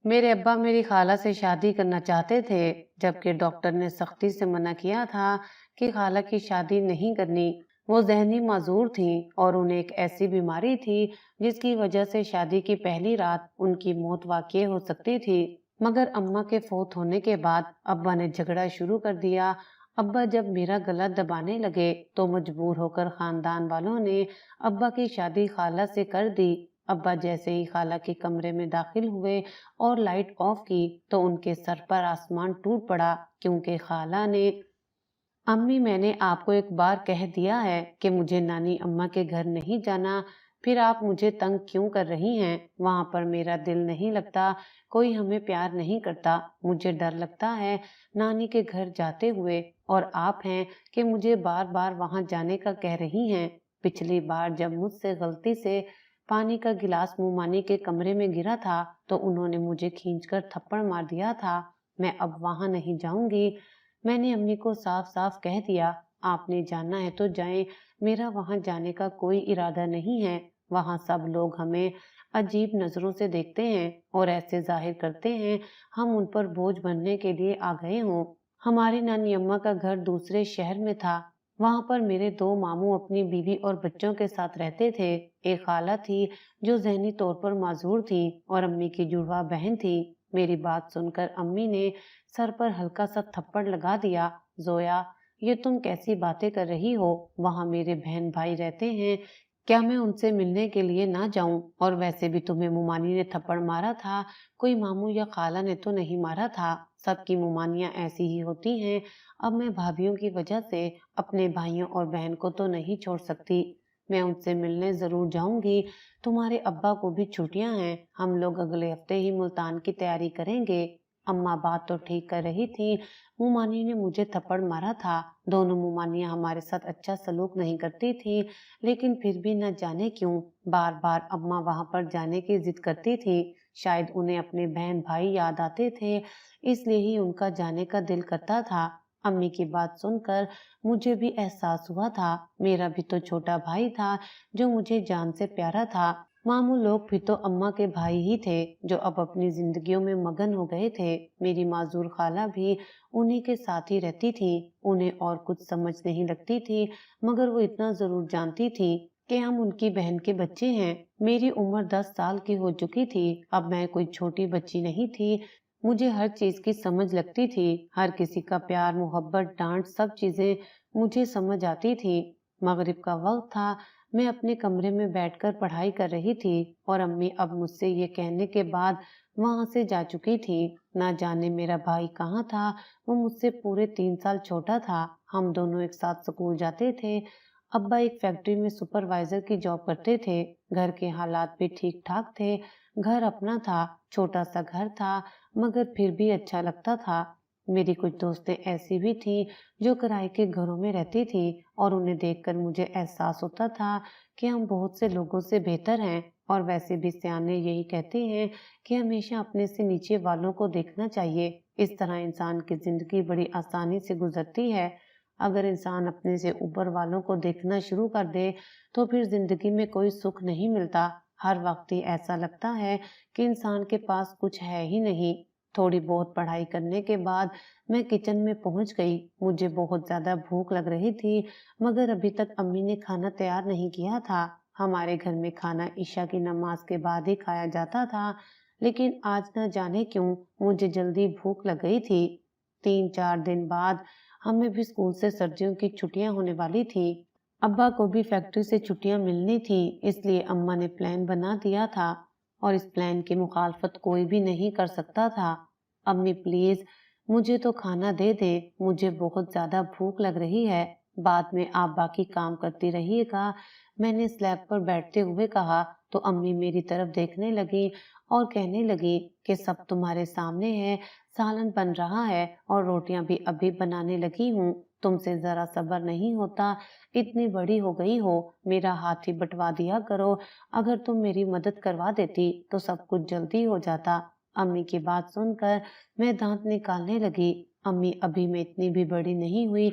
मेरे अब्बा मेरी खाला से शादी करना चाहते थे, जबकि डॉक्टर ने सख्ती से मना किया था कि खाला की शादी नहीं करनी। वो ज़हनी माजूर थीं और उन्हें एक ऐसी बीमारी थी जिसकी वजह से शादी की पहली रात उनकी मौत वाक़ई हो सकती थी। मगर अम्मा के फौत होने के बाद अब्बा ने झगड़ा शुरू कर दिया। अब्बा जब मेरा गला दबाने लगे तो मजबूर होकर खानदान वालों ने अब्बा की शादी खाला से कर दी। अब्बा जैसे ही खाला के कमरे में दाखिल हुए और लाइट ऑफ की तो उनके सर पर आसमान टूट पड़ा, क्योंकि खाला ने अम्मी, मैंने आपको एक बार कह दिया है कि मुझे नानी अम्मा के घर नहीं जाना, फिर आप मुझे तंग क्यों कर रही हैं? वहां पर मेरा दिल नहीं लगता, कोई हमें प्यार नहीं करता, मुझे डर लगता है नानी के घर जाते हुए। और आप हैं कि मुझे बार बार वहां जाने का कह रही हैं। पिछली बार जब मुझसे गलती से पानी का गिलास मुमानी के कमरे में गिरा था तो उन्होंने मुझे खींचकर थप्पड़ मार दिया था। मैं अब वहां नहीं जाऊंगी। मैंने अम्मी को साफ साफ कह दिया, आपने जाना है तो जाएं, मेरा वहां जाने का कोई इरादा नहीं है। वहां सब लोग हमें अजीब नजरों से देखते हैं और ऐसे जाहिर करते हैं हम उन पर बोझ बनने के लिए आ गए हों। हमारी नानी अम्मा का घर दूसरे शहर में था। वहां पर मेरे दो मामू अपनी बीवी और बच्चों के साथ रहते थे। एक खाला थी जो जहनी तौर पर माजूर थी और अम्मी की जुड़वा बहन थी। मेरी बात सुनकर अम्मी ने सर पर हल्का सा थप्पड़ लगा दिया। जोया, ये तुम कैसी बातें कर रही हो? वहां मेरे बहन भाई रहते हैं, क्या मैं उनसे मिलने के लिए ना जाऊं? और वैसे भी तुम्हें मुमानी ने थप्पड़ मारा था, कोई मामू या खाला ने तो नहीं मारा था। सबकी मुमानियां ऐसी ही होती हैं। अब मैं भाभीियों की वजह से अपने भाइयों और बहन को तो नहीं छोड़ सकती। मैं उनसे मिलने जरूर जाऊंगी। तुम्हारे अब्बा को भी छुट्टियां हैं, हम लोग अगले हफ्ते ही मुल्तान की तैयारी करेंगे। अम्मा बात तो ठीक कर रही थी। मुमानी ने मुझे थप्पड़ मारा था। दोनों मुमानियां हमारे साथ अच्छा सलूक नहीं करती थी, लेकिन फिर भी न जाने क्यों बार बार अम्मा वहां पर जाने की जिद करती थी। शायद उन्हें अपने बहन भाई याद आते थे, इसलिए ही उनका जाने का दिल करता था। अम्मी की बात सुनकर मुझे भी एहसास हुआ था, मेरा भी तो छोटा भाई था जो मुझे जान से प्यारा था। मामू लोग भी तो अम्मा के भाई ही थे जो अब अपनी जिंदगियों में मगन हो गए थे। मेरी माजूर खाला भी उन्हीं के साथ ही रहती थी। उन्हें और कुछ समझ नहीं लगती थी, मगर वो इतना जरूर जानती थी कि हम उनकी बहन के बच्चे हैं। मेरी उम्र 10 साल की हो चुकी थी, अब मैं कोई छोटी बच्ची नहीं थी। मुझे हर चीज की समझ लगती थी, हर किसी का प्यार मोहब्बत डांट सब चीजें मुझे समझ आती थी। मगरिब का वक्त था, मैं अपने कमरे में बैठकर पढ़ाई कर रही थी और अम्मी अब मुझसे ये कहने के बाद वहां से जा चुकी थी। ना जाने मेरा भाई कहाँ था, वो मुझसे पूरे 3 साल छोटा था। हम दोनों एक साथ स्कूल जाते थे। अब्बा एक फैक्ट्री में सुपरवाइजर की जॉब करते थे। घर के हालात भी ठीक ठाक थे। घर अपना था, छोटा सा घर था, मगर फिर भी अच्छा लगता था। मेरी कुछ दोस्तें ऐसी भी थीं जो किराए के घरों में रहती थी और उन्हें देखकर मुझे एहसास होता था कि हम बहुत से लोगों से बेहतर हैं। और वैसे भी सियाने यही कहते हैं कि हमेशा अपने से नीचे वालों को देखना चाहिए। इस तरह इंसान की जिंदगी बड़ी आसानी से गुजरती है। अगर इंसान अपने से ऊपर वालों को देखना शुरू कर दे तो फिर जिंदगी में कोई सुख नहीं मिलता। हर वक्त ही ऐसा लगता है कि इंसान के पास कुछ है ही नहीं। थोड़ी बहुत पढ़ाई करने के बाद मैं किचन में पहुंच गई। मुझे बहुत ज्यादा भूख लग रही थी, मगर अभी तक अम्मी ने खाना तैयार नहीं किया था। हमारे घर में खाना ईशा की नमाज के बाद ही खाया जाता था, लेकिन आज न जाने क्यों मुझे जल्दी भूख लग गई थी। 3-4 दिन बाद हमें भी स्कूल से सर्दियों की छुट्टियां होने वाली थी। अब्बा को भी फैक्ट्री से छुट्टियां मिलनी थी, इसलिए अम्मा ने प्लान बना दिया था और इस प्लान की मुखालफत कोई भी नहीं कर सकता था। अम्मी प्लीज मुझे तो खाना दे दे, मुझे बहुत ज्यादा भूख लग रही है। बाद में आप बाकी काम करती रहिएगा, मैंने स्लैब पर बैठते हुए कहा। तो अम्मी मेरी तरफ देखने लगी और कहने लगी कि सब तुम्हारे सामने है, सालन बन रहा है और रोटियां भी अभी बनाने लगी हूँ। तुमसे जरा सब्र नहीं होता, इतनी बड़ी हो गई हो, मेरा हाथ ही बंटवा दिया करो। अगर तुम मेरी मदद करवा देती तो सब कुछ जल्दी हो जाता। अम्मी की बात सुनकर मैं दांत निकालने लगी। अम्मी, अभी मैं इतनी भी बड़ी नहीं हुई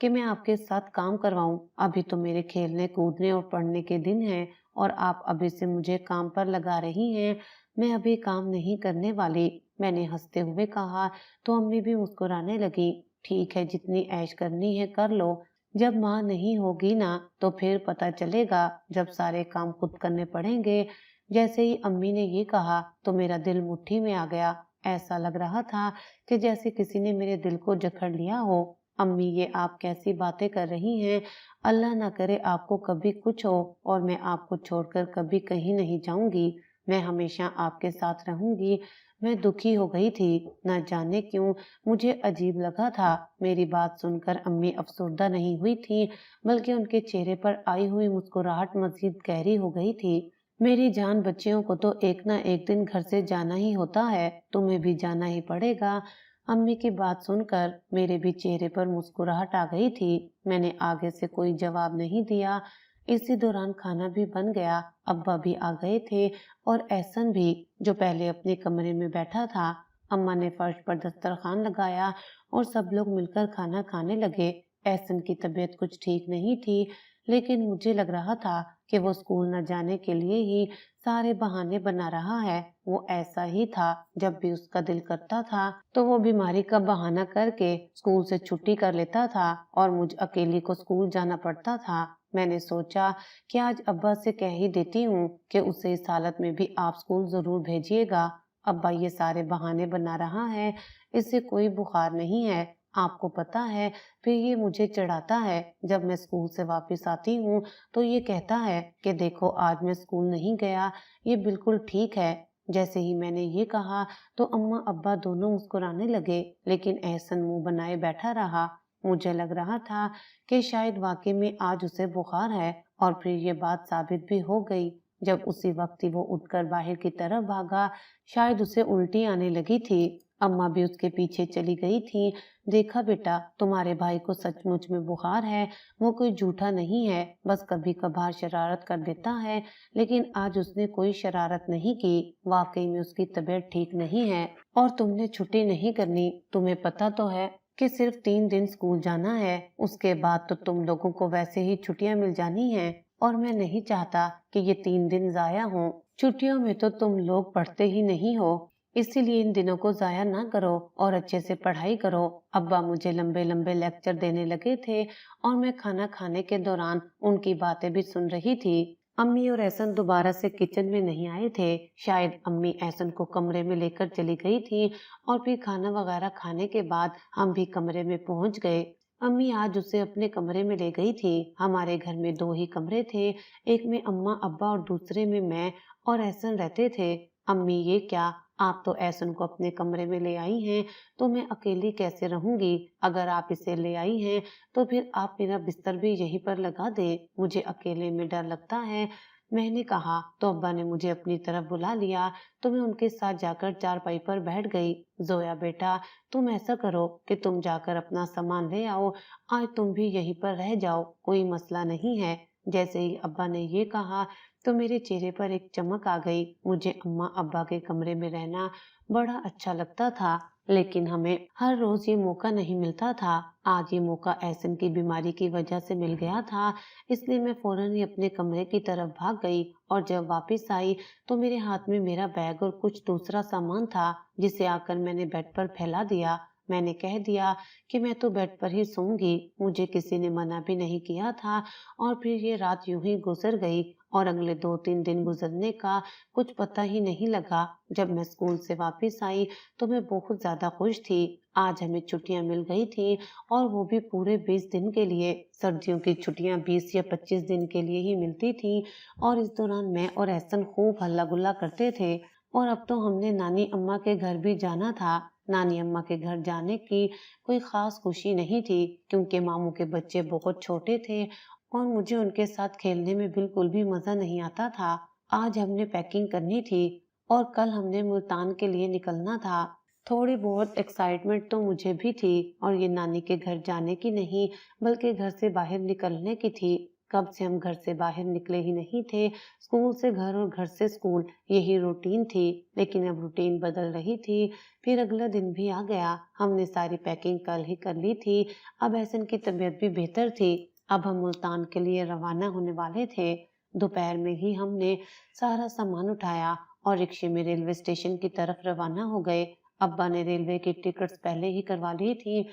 कि मैं आपके साथ काम करवाऊं। अभी तो मेरे खेलने कूदने और पढ़ने के दिन हैं और आप अभी से मुझे काम पर लगा रही हैं। मैं अभी काम नहीं करने वाली। मैंने हंसते हुए कहा तो अम्मी भी मुस्कुराने लगी। ठीक है, जितनी ऐश करनी है कर लो। जब माँ नहीं होगी ना तो फिर पता चलेगा, जब सारे काम खुद करने पड़ेंगे। जैसे ही अम्मी ने ये कहा तो मेरा दिल मुट्ठी में आ गया। ऐसा लग रहा था कि जैसे किसी ने मेरे दिल को जकड़ लिया हो। अम्मी, ये आप कैसी बातें कर रही हैं? अल्लाह ना करे आपको कभी कुछ हो और मैं आपको छोड़कर कभी कहीं नहीं जाऊंगी। मैं हमेशा आपके साथ रहूंगी। मैं दुखी हो गई थी। न जाने क्यों मुझे अजीब लगा था। मेरी बात सुनकर अम्मी अफसरदा नहीं हुई थी, बल्कि उनके चेहरे पर आई हुई मुस्कुराहट मजीद गहरी हो गई थी। मेरी जान बच्चियों को तो एक ना एक दिन घर से जाना ही होता है, तुम्हें भी जाना ही पड़ेगा। अम्मी की बात सुनकर मेरे भी चेहरे पर मुस्कुराहट आ गई थी। मैंने आगे से कोई जवाब नहीं दिया। इसी दौरान खाना भी बन गया। अब्बा भी आ गए थे और एहसन भी, जो पहले अपने कमरे में बैठा था। अम्मा ने फर्श पर दस्तरखान लगाया और सब लोग मिलकर खाना खाने लगे। एहसन की तबीयत कुछ ठीक नहीं थी, लेकिन मुझे लग रहा था कि वो स्कूल न जाने के लिए ही सारे बहाने बना रहा है। वो ऐसा ही था, जब भी उसका दिल करता था तो वो बीमारी का बहाना करके स्कूल से छुट्टी कर लेता था और मुझ अकेली को स्कूल जाना पड़ता था। मैंने सोचा कि आज अब्बा से कह ही देती हूँ कि उसे इस हालत में भी आप स्कूल जरूर भेजिएगा। अब्बा ये सारे बहाने बना रहा है, इससे कोई बुखार नहीं है, आपको पता है। फिर ये मुझे चिढ़ाता है। जब मैं स्कूल से वापस आती हूँ तो ये कहता है कि देखो आज मैं स्कूल नहीं गया, ये बिल्कुल ठीक है। जैसे ही मैंने ये कहा तो अम्मा अब्बा दोनों मुस्कुराने लगे, लेकिन एहसन मुंह बनाए बैठा रहा। मुझे लग रहा था कि शायद वाकई में आज उसे बुखार है, और फिर ये बात साबित भी हो गई जब उसी वक्त ही वो उठकर बाहर की तरफ भागा। शायद उसे उल्टी आने लगी थी। अम्मा भी उसके पीछे चली गई थी। देखा बेटा, तुम्हारे भाई को सचमुच में बुखार है। वो कोई झूठा नहीं है, बस कभी कभार शरारत कर देता है, लेकिन आज उसने कोई शरारत नहीं की। वाकई में उसकी तबीयत ठीक नहीं है और तुमने छुट्टी नहीं करनी। तुम्हें पता तो है कि सिर्फ 3 दिन स्कूल जाना है, उसके बाद तो तुम लोगों को वैसे ही छुट्टियां मिल जानी है, और मैं नहीं चाहता कि ये 3 दिन जाया हों। छुट्टियों में तो तुम लोग पढ़ते ही नहीं हो, इसीलिए इन दिनों को जाया ना करो और अच्छे से पढ़ाई करो। अब्बा मुझे लंबे लंबे लेक्चर देने लगे थे और मैं खाना खाने के दौरान उनकी बातें भी सुन रही थी। अम्मी और एहसन दोबारा से किचन में नहीं आए थे। शायद अम्मी एहसन को कमरे में लेकर चली गई थी और फिर खाना वगैरह खाने के बाद हम भी कमरे में पहुंच गए। अम्मी आज उसे अपने कमरे में ले गई थी। हमारे घर में 2 ही कमरे थे, एक में अम्मा अब्बा और दूसरे में मैं और एहसन रहते थे। अम्मी, ये क्या, आप तो एहसन को अपने कमरे में ले आई हैं, तो मैं अकेली कैसे रहूंगी? अगर आप इसे ले आई हैं तो फिर आप मेरा बिस्तर भी यहीं पर लगा दे, मुझे अकेले में डर लगता है। मैंने कहा तो अब्बा ने मुझे अपनी तरफ बुला लिया, तो मैं उनके साथ जाकर चारपाई पर बैठ गई। जोया बेटा, तुम ऐसा करो कि तुम जाकर अपना सामान ले आओ, आज तुम भी यहीं पर रह जाओ, कोई मसला नहीं है। जैसे ही अब्बा ने ये कहा तो मेरे चेहरे पर एक चमक आ गई। मुझे अम्मा अब्बा के कमरे में रहना बड़ा अच्छा लगता था, लेकिन हमें हर रोज ये मौका नहीं मिलता था। आज ये मौका एहसन की बीमारी की वजह से मिल गया था, इसलिए मैं फौरन ही अपने कमरे की तरफ भाग गई, और जब वापस आई तो मेरे हाथ में मेरा बैग और कुछ दूसरा सामान था, जिसे आकर मैंने बेड पर फैला दिया। मैंने कह दिया कि मैं तो बेड पर ही सोऊंगी, मुझे किसी ने मना भी नहीं किया था। और फिर ये रात यूं ही गुजर गई और अगले 2-3 दिन गुजरने का कुछ पता ही नहीं लगा। जब मैं स्कूल से वापस आई तो मैं बहुत ज्यादा खुश थी। आज हमें छुट्टियां मिल गई थी, और वो भी पूरे 20 दिन के लिए। सर्दियों की छुट्टियां 20 या 25 दिन के लिए ही मिलती थी, और इस दौरान मैं और एहसन खूब हल्ला गुल्ला करते थे। और अब तो हमने नानी अम्मा के घर भी जाना था। नानी अम्मा के घर जाने की कोई खास खुशी नहीं थी, क्योंकि मामू के बच्चे बहुत छोटे थे और मुझे उनके साथ खेलने में बिल्कुल भी मजा नहीं आता था। आज हमने पैकिंग करनी थी और कल हमने मुल्तान के लिए निकलना था। थोड़ी बहुत एक्साइटमेंट तो मुझे भी थी, और ये नानी के घर जाने की नहीं, बल्कि घर से बाहर निकलने की थी। कब से हम घर से बाहर निकले ही नहीं थे। स्कूल से घर और घर से स्कूल, यही रूटीन थी। लेकिन अब रूटीन बदल रही थी। फिर अगला दिन भी आ गया। हमने सारी पैकिंग कल ही कर ली थी। अब एहसन की तबीयत भी बेहतर थी। अब हम मुल्तान के लिए रवाना होने वाले थे। दोपहर में ही हमने सारा सामान उठाया और रिक्शे में रेलवे स्टेशन की तरफ रवाना हो गए। अब्बा ने रेलवे की टिकट्स पहले ही करवा ली थी।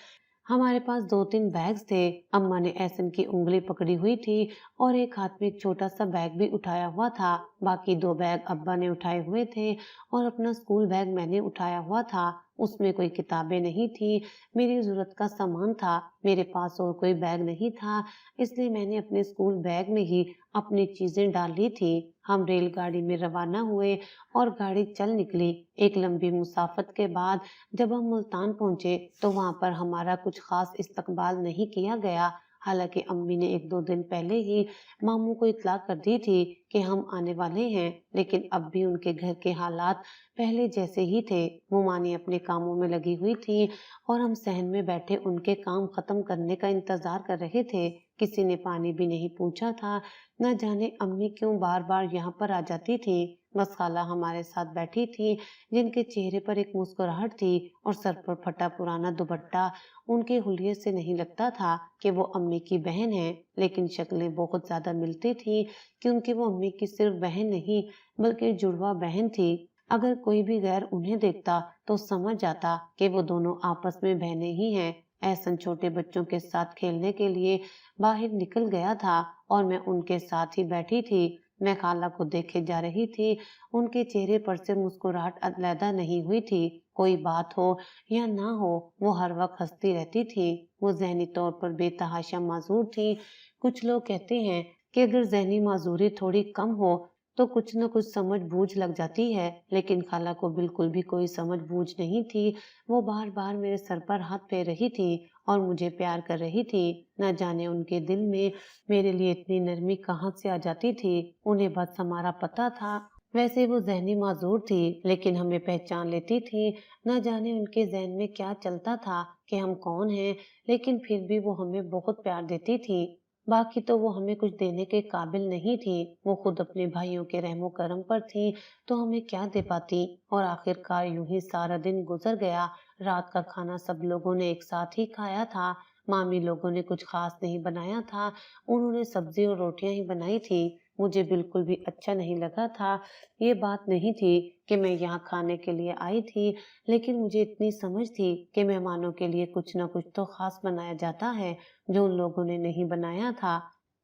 हमारे पास 2-3 बैग्स थे। अम्मा ने एहसन की उंगली पकड़ी हुई थी और एक हाथ में एक छोटा सा बैग भी उठाया हुआ था। बाकी 2 बैग अब्बा ने उठाए हुए थे और अपना स्कूल बैग मैंने उठाया हुआ था। उसमें कोई किताबें नहीं थी, मेरी जरूरत का सामान था। मेरे पास और कोई बैग नहीं था, इसलिए मैंने अपने स्कूल बैग में ही अपनी चीजें डाल ली थी। हम रेलगाड़ी में रवाना हुए और गाड़ी चल निकली। एक लंबी मुसाफत के बाद जब हम मुल्तान पहुंचे तो वहां पर हमारा कुछ खास इस्तकबाल नहीं किया गया। हालांकि अम्मी ने 1-2 दिन पहले ही मामू को इत्तला कर दी थी कि हम आने वाले हैं, लेकिन अब भी उनके घर के हालात पहले जैसे ही थे। वो मानी अपने कामों में लगी हुई थी और हम सहन में बैठे उनके काम खत्म करने का इंतजार कर रहे थे। किसी ने पानी भी नहीं पूछा था। न जाने अम्मी क्यों बार बार यहाँ पर आ जाती थी। बस खाला हमारे साथ बैठी थी, जिनके चेहरे पर एक मुस्कुराहट थी और सर पर फटा पुराना दुपट्टा। उनके हुलिये से नहीं लगता था कि वो अम्मी की बहन है, लेकिन शक्लें बहुत ज्यादा मिलती थी, क्योंकि वो अम्मी की सिर्फ बहन नहीं बल्कि जुड़वा बहन थी। अगर कोई भी गैर उन्हें देखता तो समझ जाता कि वो दोनों आपस में बहनें ही हैं। एहसन छोटे बच्चों के साथ खेलने के लिए बाहर निकल गया था और मैं उनके साथ ही बैठी थी। मैं खाला को देखे जा रही थी। उनके चेहरे पर से मुस्कुराहट अलैदा नहीं हुई थी। कोई बात हो या ना हो, वो हर वक्त हंसती रहती थी। वो ज़हनी तौर पर बेतहाशा माजूर थी। कुछ लोग कहते हैं कि अगर ज़हनी माजूरी थोड़ी कम हो तो कुछ न कुछ समझ बूझ लग जाती है, लेकिन खाला को बिल्कुल भी कोई समझ बूझ नहीं थी। वो बार बार मेरे सर पर हाथ फेर रही थी और मुझे प्यार कर रही थी। न जाने उनके दिल में मेरे लिए इतनी नरमी कहाँ से आ जाती थी। उन्हें बस हमारा पता था। वैसे वो ज़हनी माजूर थी, लेकिन हमें पहचान लेती थी। न जाने उनके ज़हन में क्या चलता था कि हम कौन हैं, लेकिन फिर भी वो हमें बहुत प्यार देती थी। बाकी तो वो हमें कुछ देने के काबिल नहीं थी। वो खुद अपने भाइयों के रहमो करम पर थी, तो हमें क्या दे पाती। और आखिरकार यूं ही सारा दिन गुजर गया। रात का खाना सब लोगों ने एक साथ ही खाया था। मामी लोगों ने कुछ खास नहीं बनाया था, उन्होंने सब्जी और रोटियां ही बनाई थी। मुझे बिल्कुल भी अच्छा नहीं लगा था। ये बात नहीं थी कि मैं यहाँ खाने के लिए आई थी, लेकिन मुझे इतनी समझ थी कि मेहमानों के लिए कुछ न कुछ तो खास बनाया जाता है जो उन लोगों ने नहीं बनाया था।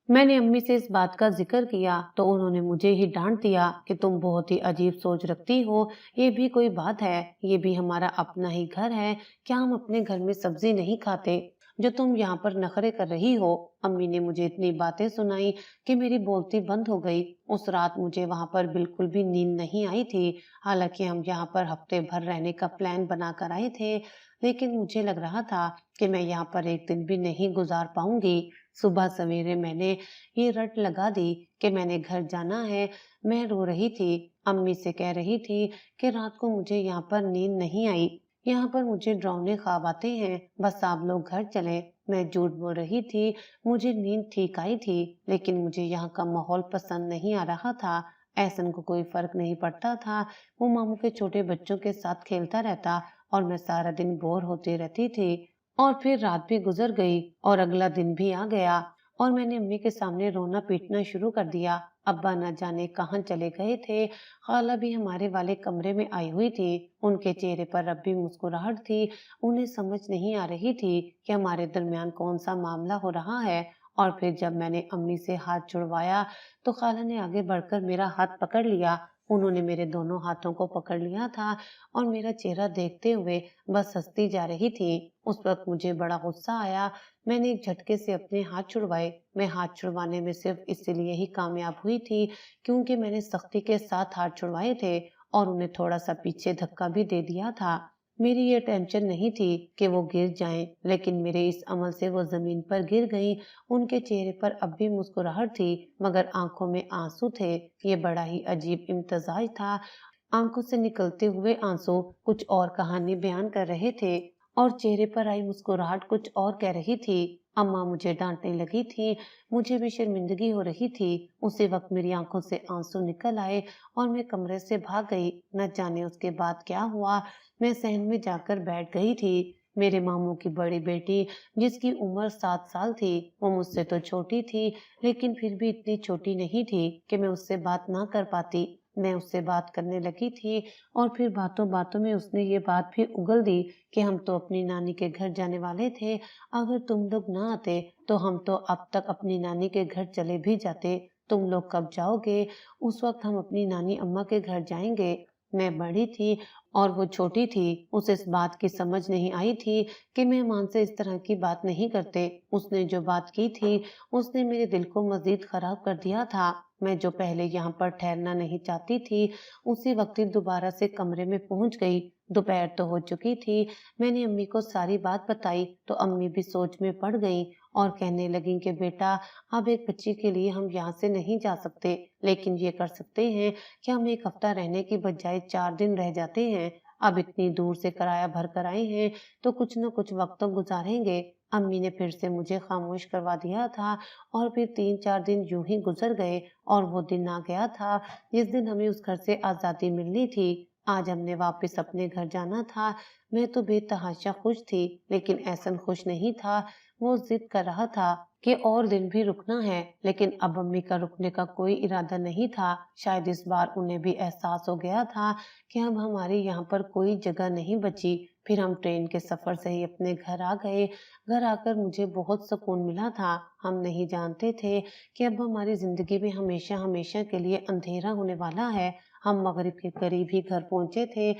मैंने अम्मी से इस बात का जिक्र किया तो उन्होंने मुझे ही डांट दिया कि तुम बहुत ही अजीब सोच रखती हो। ये भी कोई बात है? ये भी हमारा अपना ही घर है। क्या हम अपने घर में सब्जी नहीं खाते जो तुम यहाँ पर नखरे कर रही हो? अम्मी ने मुझे इतनी बातें सुनाई कि मेरी बोलती बंद हो गई। उस रात मुझे वहाँ पर बिल्कुल भी नींद नहीं आई थी। हालांकि हम यहाँ पर हफ्ते भर रहने का प्लान बनाकर आए थे, लेकिन मुझे लग रहा था कि मैं यहाँ पर एक दिन भी नहीं गुजार पाऊंगी। सुबह सवेरे मैंने ये रट लगा दी कि मैंने घर जाना है। मैं रो रही थी, अम्मी से कह रही थी कि रात को मुझे यहाँ पर नींद नहीं आई, यहाँ पर मुझे डरावने ख्वाब आते हैं, बस आप लोग घर चले। मैं झूठ बोल रही थी, मुझे नींद ठीक आई थी, लेकिन मुझे यहाँ का माहौल पसंद नहीं आ रहा था। एहसन को कोई फर्क नहीं पड़ता था। वो मामू के छोटे बच्चों के साथ खेलता रहता और मैं सारा दिन बोर होती रहती थी। और फिर रात भी गुजर गई और अगला दिन भी आ गया और मैंने अम्मी के सामने रोना पीटना शुरू कर दिया। अब्बा न जाने कहाँ चले गए थे। खाला भी हमारे वाले कमरे में आई हुई थी। उनके चेहरे पर अब भी मुस्कुराहट थी। उन्हें समझ नहीं आ रही थी कि हमारे दरमियान कौन सा मामला हो रहा है। और फिर जब मैंने अम्मी से हाथ छुड़वाया तो खाला ने आगे बढ़कर मेरा हाथ पकड़ लिया। उन्होंने मेरे दोनों हाथों को पकड़ लिया था और मेरा चेहरा देखते हुए बस हंसती जा रही थी। उस वक्त मुझे बड़ा गुस्सा आया। मैंने एक झटके से अपने हाथ छुड़वाए। मैं हाथ छुड़वाने में सिर्फ इसलिए ही कामयाब हुई थी क्योंकि मैंने सख्ती के साथ हाथ छुड़वाए थे और उन्हें थोड़ा सा पीछे धक्का भी दे दिया था। मेरी ये टेंशन नहीं थी कि वो गिर जाएं, लेकिन मेरे इस अमल से वो जमीन पर गिर गईं। उनके चेहरे पर अब भी मुस्कुराहट थी, मगर आंखों में आंसू थे। ये बड़ा ही अजीब इम्तजाज था। आंखों से निकलते हुए आंसू कुछ और कहानी बयान कर रहे थे और चेहरे पर आई मुस्कुराहट कुछ और कह रही थी। अम्मा मुझे डांटने लगी थी। मुझे भी शर्मिंदगी हो रही थी। उसी वक्त मेरी आंखों से आंसू निकल आए और मैं कमरे से भाग गई। न जाने उसके बाद क्या हुआ। मैं सहन में जाकर बैठ गई थी। मेरे मामू की बड़ी बेटी, जिसकी उम्र 7 साल थी, वो मुझसे तो छोटी थी, लेकिन फिर भी इतनी छोटी नहीं थी कि मैं उससे बात ना कर पाती। मैं उससे बात करने लगी थी और फिर बातों बातों में उसने ये बात भी उगल दी कि हम तो अपनी नानी के घर जाने वाले थे, अगर तुम लोग ना आते तो हम तो अब तक अपनी नानी के घर चले भी जाते, तुम लोग कब जाओगे? उस वक्त हम अपनी नानी अम्मा के घर जाएंगे। मैं बड़ी थी और वो छोटी थी, उसे इस बात की समझ नहीं आई थी कि मेहमान से इस तरह की बात नहीं करते। उसने जो बात की थी उसने मेरे दिल को मजीद खराब कर दिया था। मैं जो पहले यहाँ पर ठहरना नहीं चाहती थी, उसी वक्त ही दोबारा से कमरे में पहुंच गई। दोपहर तो हो चुकी थी। मैंने अम्मी को सारी बात बताई तो अम्मी भी सोच में पड़ गईं और कहने लगी कि बेटा, अब एक बच्ची के लिए हम यहाँ से नहीं जा सकते, लेकिन ये कर सकते हैं कि हम एक हफ्ता रहने की बजाय 4 दिन रह जाते हैं। अब इतनी दूर से किराया भर कर आए हैं तो कुछ न कुछ वक्त तो गुजारेंगे। अम्मी ने फिर से मुझे खामोश करवा दिया था और फिर 3-4 दिन यूं ही गुजर गए और वो दिन आ गया था जिस दिन हमें उस घर से आजादी मिलनी थी। आज हमने वापस अपने घर जाना था। मैं तो बेतहाशा खुश थी, लेकिन एहसन खुश नहीं था। वो जिद कर रहा था कि और दिन भी रुकना है, लेकिन अब अम्मी का रुकने का कोई इरादा नहीं था। शायद इस बार उन्हें भी एहसास हो गया था कि अब हमारे यहाँ पर कोई जगह नहीं बची। फिर हम ट्रेन के सफर से ही अपने घर आ गए। घर आकर मुझे बहुत सुकून मिला था। हम नहीं जानते थे कि अब हमारी जिंदगी में हमेशा हमेशा के लिए अंधेरा होने वाला है। हम मगरिब के करीब ही घर पहुंचे थे।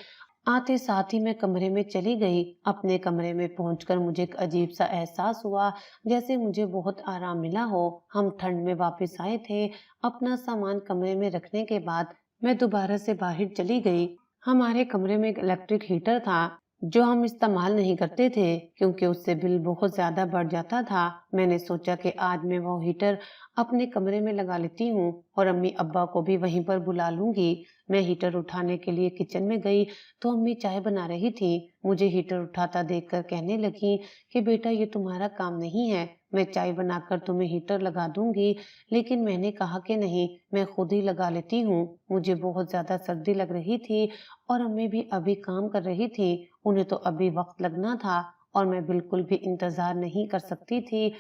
आते साथ ही मैं कमरे में चली गई। अपने कमरे में पहुंचकर मुझे एक अजीब सा एहसास हुआ, जैसे मुझे बहुत आराम मिला हो। हम ठंड में वापस आए थे। अपना सामान कमरे में रखने के बाद मैं दोबारा से बाहर चली गई। हमारे कमरे में एक इलेक्ट्रिक हीटर था जो हम इस्तेमाल नहीं करते थे क्योंकि उससे बिल बहुत ज्यादा बढ़ जाता था। मैंने सोचा कि आज मैं वो हीटर अपने कमरे में लगा लेती हूँ और अम्मी अब्बा को भी वहीं पर बुला लूंगी। मैं हीटर उठाने के लिए किचन में गई तो अम्मी चाय बना रही थी। मुझे हीटर उठाता देखकर कहने लगी कि बेटा, ये तुम्हारा काम नहीं है, मैं चाय बनाकर तुम्हें हीटर लगा दूंगी। लेकिन मैंने कहा कि नहीं, मैं खुद ही लगा लेती हूँ। मुझे बहुत ज्यादा सर्दी लग रही थी और अम्मी भी अभी काम कर रही थी। उन्हें तो अभी वक्त लगना था और मैं बिल्कुल भी इंतजार नहीं कर सकती थी।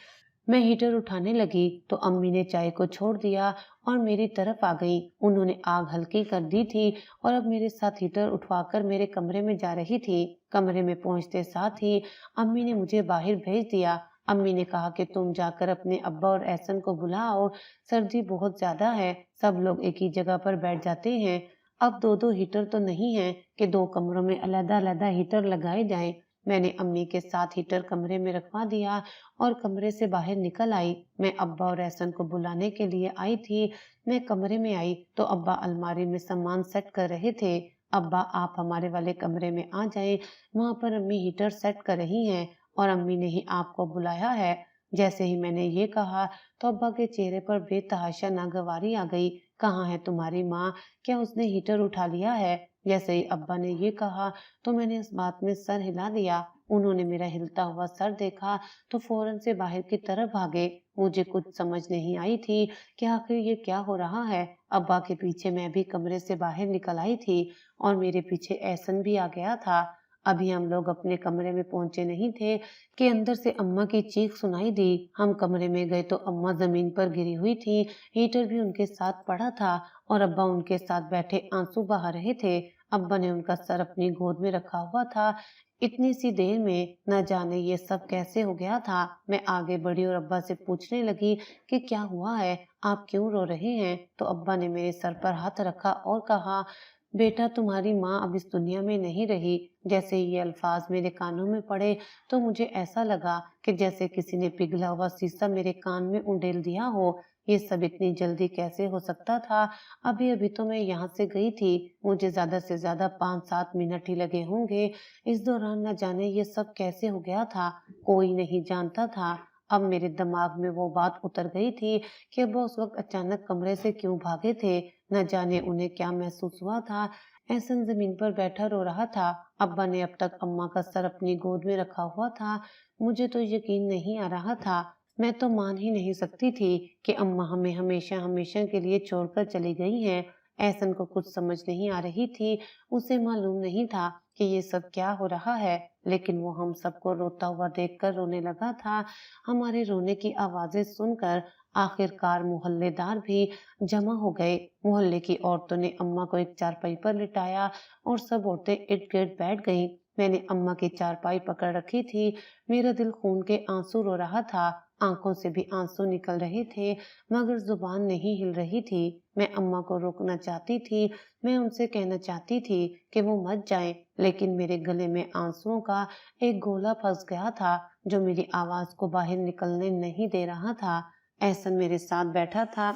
मैं हीटर उठाने लगी तो अम्मी ने चाय को छोड़ दिया और मेरी तरफ आ गई। उन्होंने आग हल्की कर दी थी और अब मेरे साथ हीटर उठवाकर मेरे कमरे में जा रही थी। कमरे में पहुंचते साथ ही अम्मी ने मुझे बाहर भेज दिया। अम्मी ने कहा कि तुम जाकर अपने अब्बा और एहसन को बुलाओ, सर्दी बहुत ज्यादा है, सब लोग एक ही जगह पर बैठ जाते हैं। अब दो दो हीटर तो नहीं है कि 2 कमरों में अलग-अलग हीटर लगाए जाएं। मैंने अम्मी के साथ हीटर कमरे में रखवा दिया और कमरे से बाहर निकल आई। मैं अब्बा और एहसन को बुलाने के लिए आई थी। मैं कमरे में आई तो अब्बा अलमारी में सामान सेट कर रहे थे। अब्बा, आप हमारे वाले कमरे में आ जाएं, वहां पर अम्मी हीटर सेट कर रही हैं और अम्मी ने ही आपको बुलाया है। जैसे ही मैंने ये कहा तो अब्बा के चेहरे पर बेतहाशा नागवारी आ गई। कहाँ है तुम्हारी माँ? क्या उसने हीटर उठा लिया है? जैसे ही अब्बा ने ये कहा तो मैंने इस बात में सर हिला दिया। उन्होंने मेरा हिलता हुआ सर देखा तो फौरन से बाहर की तरफ भागे। मुझे कुछ समझ नहीं आई थी कि आखिर ये क्या हो रहा है। अब्बा के पीछे मैं भी कमरे से बाहर निकल आई थी और मेरे पीछे एहसन भी आ गया था। अभी हम लोग अपने कमरे में पहुंचे नहीं थे कि अंदर से अम्मा की चीख सुनाई दी। हम कमरे में गए तो अम्मा जमीन पर गिरी हुई थी। हीटर भी उनके साथ पड़ा था और अब्बा उनके साथ बैठे आंसू बहा रहे थे। अब्बा ने उनका सर अपनी गोद में रखा हुआ था। इतनी सी देर में न जाने ये सब कैसे हो गया था। मैं आगे बढ़ी और अब्बा से पूछने लगी कि क्या हुआ है, आप क्यों रो रहे हैं? तो अब्बा ने मेरे सर पर हाथ रखा और कहा, बेटा, तुम्हारी माँ अब इस दुनिया में नहीं रही। जैसे ही ये अल्फाज मेरे कानों में पड़े तो मुझे ऐसा लगा कि जैसे किसी ने पिघला हुआ शीशा मेरे कान में उंडेल दिया हो। ये सब इतनी जल्दी कैसे हो सकता था? अभी अभी तो मैं यहाँ से गई थी। मुझे ज्यादा से ज्यादा 5-7 मिनट ही लगे होंगे। इस दौरान न जाने ये सब कैसे हो गया था, कोई नहीं जानता था। अब मेरे दिमाग में वो बात उतर गई थी कि वो उस वक्त अचानक कमरे से क्यों भागे थे। न जाने उन्हें क्या महसूस हुआ था। एहसन जमीन पर बैठा रो रहा था। अब्बा ने अब तक अम्मा का सर अपनी गोद में रखा हुआ था। मुझे तो यकीन नहीं आ रहा था। मैं तो मान ही नहीं सकती थी कि अम्मा हमें हमेशा हमेशा के लिए छोड़कर चली गई हैं। एहसन को कुछ समझ नहीं आ रही थी। उसे मालूम नहीं था कि ये सब क्या हो रहा है, लेकिन वो हम सबको रोता हुआ देखकर रोने लगा था। हमारे रोने की आवाजें सुनकर آخر کار محلے دار بھی جمع ہو گئے۔ محلے کی عورتوں نے اماں کو ایک چارپائی پر لٹایا اور سب عورتیں ارد گرد بیٹھ گئیں۔ میں نے اماں کی چارپائی پکڑ رکھی تھی۔ میرا دل خون کے آنسو رو رہا تھا، آنکھوں سے بھی آنسو نکل رہے تھے، مگر زبان نہیں ہل رہی تھی۔ میں اماں کو روکنا چاہتی تھی، میں ان سے کہنا چاہتی تھی کہ وہ مت جائیں، لیکن میرے گلے میں آنسوؤں کا ایک گولا پھنس گیا تھا جو میری آواز کو باہر نکلنے نہیں دے رہا تھا۔ احسن میرے ساتھ بیٹھا تھا،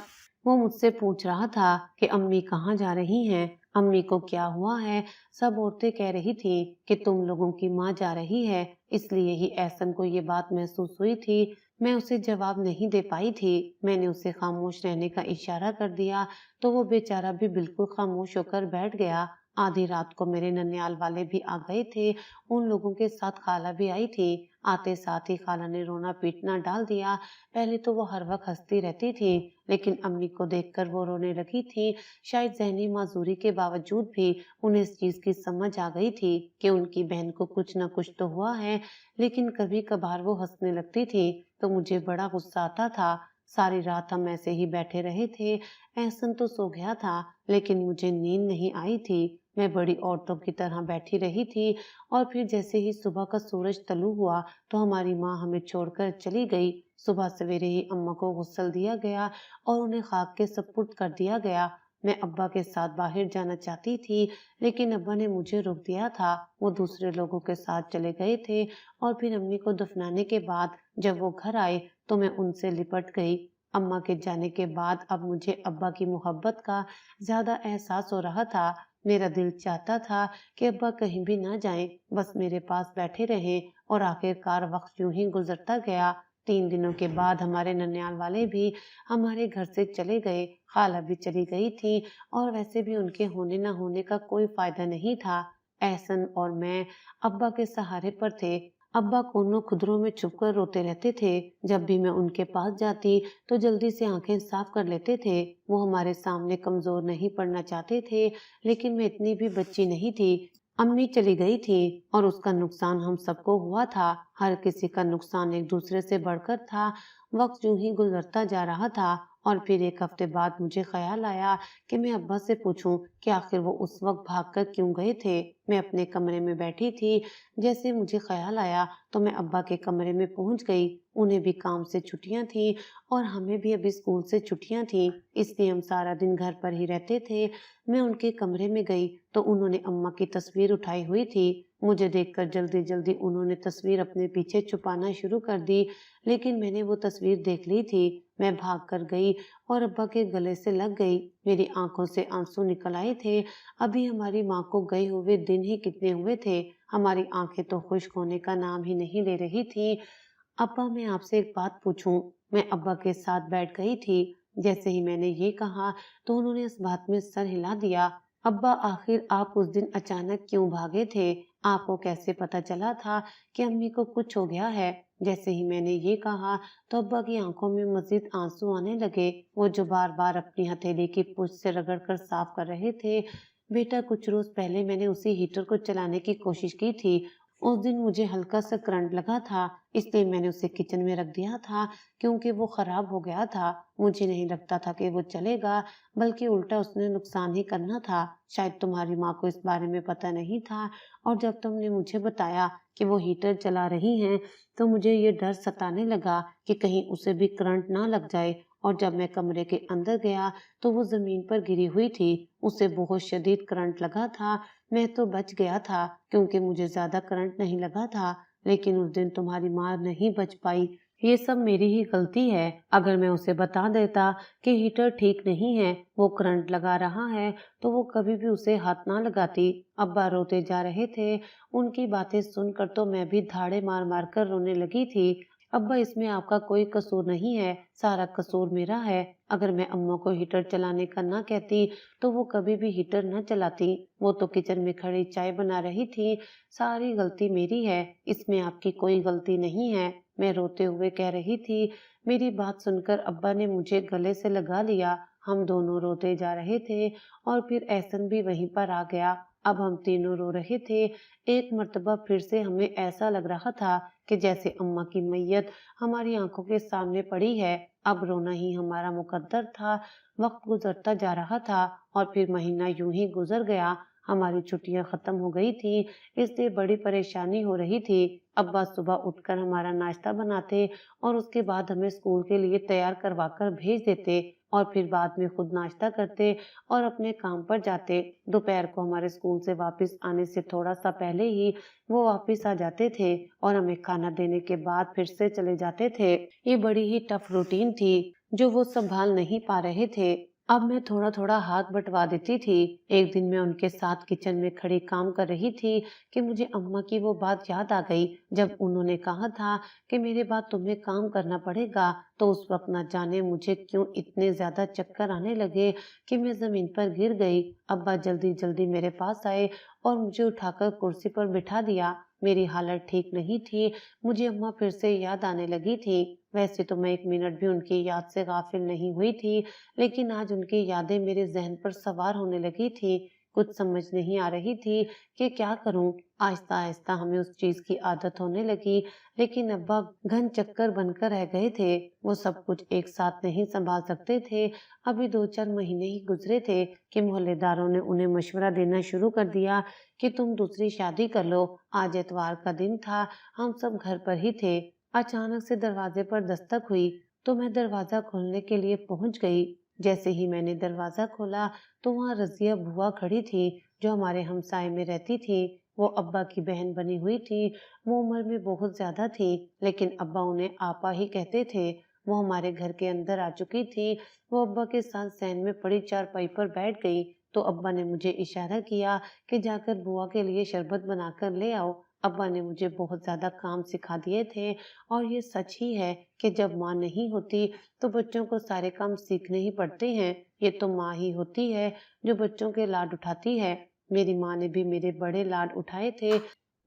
وہ مجھ سے پوچھ رہا تھا کہ امی کہاں جا رہی ہیں، امی کو کیا ہوا ہے؟ سب عورتیں کہہ رہی تھی کہ تم لوگوں کی ماں جا رہی ہے، اس لیے ہی احسن کو یہ بات محسوس ہوئی تھی۔ میں اسے جواب نہیں دے پائی تھی۔ میں نے اسے خاموش رہنے کا اشارہ کر دیا تو وہ بیچارہ بھی بالکل خاموش ہو کر بیٹھ گیا۔ آدھی رات کو میرے ننیال والے بھی آ گئے تھے، ان لوگوں کے ساتھ خالہ بھی آئی تھی۔ آتے ساتھ ہی خالہ نے رونا پیٹنا ڈال دیا۔ پہلے تو وہ ہر وقت ہنستی رہتی تھی، لیکن امی کو دیکھ کر وہ رونے لگی تھی۔ شاید ذہنی معذوری کے باوجود بھی انہیں اس چیز کی سمجھ آ گئی تھی کہ ان کی بہن کو کچھ نہ کچھ تو ہوا ہے، لیکن کبھی کبھار وہ ہنسنے لگتی تھی تو مجھے بڑا غصہ آتا تھا۔ ساری رات ہم ایسے ہی بیٹھے رہے تھے۔ احسن تو سو گیا تھا، لیکن مجھے نیند نہیں آئی تھی۔ میں بڑی عورتوں کی طرح بیٹھی رہی تھی، اور پھر جیسے ہی صبح کا سورج طلوع ہوا تو ہماری ماں ہمیں چھوڑ کر چلی گئی۔ صبح سویرے ہی اماں کو غسل دیا گیا اور انہیں خاک کے سپرد کر دیا گیا۔ میں ابا کے ساتھ باہر جانا چاہتی تھی، لیکن ابا نے مجھے روک دیا تھا۔ وہ دوسرے لوگوں کے ساتھ چلے گئے تھے، اور پھر امی کو دفنانے کے بعد جب وہ گھر آئے تو میں ان سے لپٹ گئی۔ اماں کے جانے کے بعد اب مجھے ابا کی محبت کا زیادہ احساس ہو رہا تھا۔ میرا دل چاہتا تھا کہ ابا کہیں بھی نہ جائیں، بس میرے پاس بیٹھے رہیں، اور آخر کار وقت یوں ہی گزرتا گیا۔ 3 دنوں کے بعد ہمارے ننیال والے بھی ہمارے گھر سے چلے گئے، خالہ بھی چلی گئی تھی، اور ویسے بھی ان کے ہونے نہ ہونے کا کوئی فائدہ نہیں تھا۔ احسن اور میں ابا کے سہارے پر تھے۔ ابا کونوں خدروں میں چھپ کر روتے رہتے تھے۔ جب بھی میں ان کے پاس جاتی تو جلدی سے آنکھیں صاف کر لیتے تھے۔ وہ ہمارے سامنے کمزور نہیں پڑنا چاہتے تھے، لیکن میں اتنی بھی بچی نہیں تھی۔ امی چلی گئی تھی اور اس کا نقصان ہم سب کو ہوا تھا۔ ہر کسی کا نقصان ایک دوسرے سے بڑھ کر تھا۔ وقت یوں ہی گزرتا جا رہا تھا، اور پھر 1 ہفتے بعد مجھے خیال آیا کہ میں ابا سے پوچھوں کہ آخر وہ اس وقت بھاگ کر کیوں گئے تھے۔ میں اپنے کمرے میں بیٹھی تھی، جیسے مجھے خیال آیا تو میں ابا کے کمرے میں پہنچ گئی۔ انہیں بھی کام سے چھٹیاں تھیں اور ہمیں بھی ابھی اسکول سے چھٹیاں تھیں، اس لیے ہم سارا دن گھر پر ہی رہتے تھے۔ میں ان کے کمرے میں گئی تو انہوں نے اماں کی تصویر اٹھائی ہوئی تھی۔ مجھے دیکھ کر جلدی جلدی انہوں نے تصویر اپنے پیچھے چھپانا شروع کر دی، لیکن میں نے وہ تصویر دیکھ لی تھی۔ میں بھاگ کر گئی اور ابا کے گلے سے لگ گئی۔ میری آنکھوں سے آنسو نکل آئے تھے۔ ابھی ہماری ماں کو گئے ہوئے دن ہی کتنے ہوئے تھے، ہماری آنکھیں تو خشک ہونے کا نام ہی نہیں لے رہی تھی۔ ابا میں آپ سے ایک بات پوچھوں؟ میں ابا کے ساتھ بیٹھ گئی تھی۔ جیسے ہی میں نے یہ کہا تو انہوں نے اس بات میں سر ہلا دیا۔ ابا آخر آپ اس دن اچانک کیوں بھاگے تھے؟ آپ کو کیسے پتا چلا تھا کہ امی کو کچھ ہو گیا ہے؟ جیسے ہی میں نے یہ کہا تو ابا کی آنکھوں میں مزید آنسو آنے لگے۔ وہ جو بار بار اپنی ہتھیلی کی پشت سے رگڑ کر صاف کر رہے تھے۔ بیٹا کچھ روز پہلے میں نے اسی ہیٹر کو چلانے کی کوشش کی تھی۔ اس دن مجھے ہلکا سا کرنٹ لگا تھا، اس لیے میں نے اسے کچن میں رکھ دیا تھا، کیونکہ وہ خراب ہو گیا تھا۔ مجھے نہیں لگتا تھا کہ وہ چلے گا، بلکہ الٹا اس نے نقصان ہی کرنا تھا۔ شاید تمہاری ماں کو اس بارے میں پتہ نہیں تھا، اور جب تم نے مجھے بتایا کہ وہ ہیٹر چلا رہی ہیں تو مجھے یہ ڈر ستانے لگا کہ کہیں اسے بھی کرنٹ نہ لگ جائے، اور جب میں کمرے کے اندر گیا تو وہ زمین پر گری ہوئی تھی، اسے بہت شدید کرنٹ لگا تھا۔ میں تو بچ گیا تھا کیونکہ مجھے زیادہ کرنٹ نہیں لگا تھا، لیکن اس دن تمہاری ماں نہیں بچ پائی۔ یہ سب میری ہی غلطی ہے۔ اگر میں اسے بتا دیتا کہ ہیٹر ٹھیک نہیں ہے، وہ کرنٹ لگا رہا ہے، تو وہ کبھی بھی اسے ہاتھ نہ لگاتی۔ ابا روتے جا رہے تھے۔ ان کی باتیں سن کر تو میں بھی دھاڑے مار مار کر رونے لگی تھی۔ ابا اس میں آپ کا کوئی قصور نہیں ہے، سارا قصور میرا ہے۔ اگر میں اماں کو ہیٹر چلانے کا نہ کہتی تو وہ کبھی بھی ہیٹر نہ چلاتی۔ وہ تو کچن میں کھڑی چائے بنا رہی تھی۔ ساری غلطی میری ہے، اس میں آپ کی کوئی غلطی نہیں ہے، میں روتے ہوئے کہہ رہی تھی۔ میری بات سن کر ابا نے مجھے گلے سے لگا لیا۔ ہم دونوں روتے جا رہے تھے، اور پھر احسن بھی وہیں پر آ گیا۔ اب ہم تینوں رو رہے تھے۔ ایک مرتبہ پھر سے ہمیں ایسا لگ رہا تھا کہ جیسے اماں کی میت ہماری آنکھوں کے سامنے پڑی ہے۔ اب رونا ہی ہمارا مقدر تھا۔ وقت گزرتا جا رہا تھا اور پھر مہینہ یوں ہی گزر گیا۔ ہماری چھٹیاں ختم ہو گئی تھی، اس لیے بڑی پریشانی ہو رہی تھی۔ ابا صبح اٹھ کر ہمارا ناشتہ بناتے اور اس کے بعد ہمیں اسکول کے لیے تیار کروا کر بھیج دیتے اور پھر بعد میں خود ناشتہ کرتے اور اپنے کام پر جاتے۔ دوپہر کو ہمارے اسکول سے واپس آنے سے تھوڑا سا پہلے ہی وہ واپس آ جاتے تھے اور ہمیں کھانا دینے کے بعد پھر سے چلے جاتے تھے۔ یہ بڑی ہی ٹف روٹین تھی جو وہ سنبھال نہیں پا رہے تھے۔ اب میں تھوڑا تھوڑا ہاتھ بٹوا دیتی تھی۔ ایک دن میں ان کے ساتھ کچن میں کھڑی کام کر رہی تھی کہ مجھے اماں کی وہ بات یاد آ گئی جب انہوں نے کہا تھا کہ میرے بعد تمہیں کام کرنا پڑے گا۔ تو اس وقت نہ جانے مجھے کیوں اتنے زیادہ چکر آنے لگے کہ میں زمین پر گر گئی۔ ابا جلدی جلدی میرے پاس آئے اور مجھے اٹھا کر کرسی پر بٹھا دیا۔ میری حالت ٹھیک نہیں تھی، مجھے اماں پھر سے یاد آنے لگی تھی۔ ویسے تو میں ایک منٹ بھی ان کی یاد سے غافل نہیں ہوئی تھی، لیکن آج ان کی یادیں میرے ذہن پر سوار ہونے لگی تھی۔ کچھ سمجھ نہیں آ رہی تھی کہ کیا کروں۔ آہستہ آہستہ ہمیں اس چیز کی عادت ہونے لگی، لیکن ابا گھن چکر بن کر رہ گئے تھے۔ وہ سب کچھ ایک ساتھ نہیں سنبھال سکتے تھے۔ ابھی 2-4 مہینے ہی گزرے تھے کہ محلے داروں نے انہیں مشورہ دینا شروع کر دیا کہ تم دوسری شادی کر لو۔ آج اتوار کا دن تھا، ہم سب گھر پر ہی تھے۔ اچانک سے دروازے پر دستک ہوئی تو میں دروازہ کھولنے کے لیے پہنچ گئی۔ جیسے ہی میں نے دروازہ کھولا تو وہاں رضیہ بوا کھڑی تھی جو ہمارے ہمسائے میں رہتی تھی۔ وہ ابا کی بہن بنی ہوئی تھی۔ وہ عمر میں بہت زیادہ تھی، لیکن ابا انہیں آپا ہی کہتے تھے۔ وہ ہمارے گھر کے اندر آ چکی تھی۔ وہ ابا کے ساتھ صحن میں پڑی چارپائی پر بیٹھ گئی تو ابا نے مجھے اشارہ کیا کہ جا کر بوا کے لیے شربت بنا کر لے آؤ۔ ابا نے مجھے بہت زیادہ کام سکھا دیے تھے اور یہ سچ ہی ہے کہ جب ماں نہیں ہوتی تو بچوں کو سارے کام سیکھنے ہی پڑتے ہیں۔ یہ تو ماں ہی ہوتی ہے جو بچوں کے لاڈ اٹھاتی ہے۔ میری ماں نے بھی میرے بڑے لاڈ اٹھائے تھے۔